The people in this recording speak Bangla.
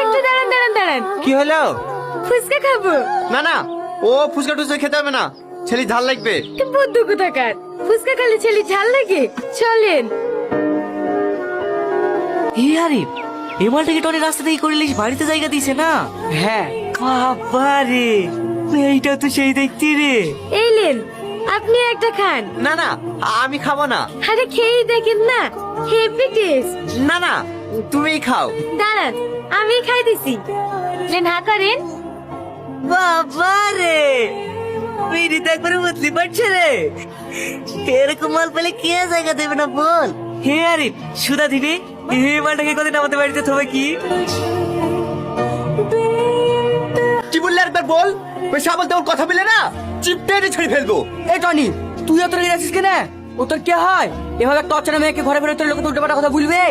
একটু দাঁড়ান দাঁড়ান দাঁড়ান, কি হলো? ফুচকা খাবো। না না, ও ফুচকা টুচকা খেতে হবে না, ছেলে ঝাল লাগবে। বুদ্ধ কোথাকার, ফুচকা খেলে ছেলে ঝাল লাগে? চলেন। আরে এ মালটাকে টনি রাস্তা থেকে করে লিস বাড়িতে জায়গা দিছে না? হ্যাঁ, বাবা রে, এইটা তো সেই দেখতি রে। এই লেন, আপনি একটা খান। না না, আমি খাবো না। আরে খেয়ে দেখেন না, হেভি টেস্ট। না না, তুমিই খাও। দাঁড়ান, আমি খাই দিছি। লেন, হা করেন। বাবা রে, মেরি তো একবারে বদলি পারছে রে। এরকম মাল পেলে কে জায়গা দেবে না বল? হে আরে সুধা দিদি, এই মালটাকে কদিন আমাদের বাড়িতে থবে কি? কি বললে একবার বল? ওই সাবল তেমন কথা বলে না, চিপটে ছেড়ে ফেলবো। এই টনি, তুই অত রেগে আছিস কেন? ও তোর কে হয়? এভাবে একটা অচেনা মেয়েকে ঘরে ফেরত লোক উল্টো পাল্টা কথা বলবে?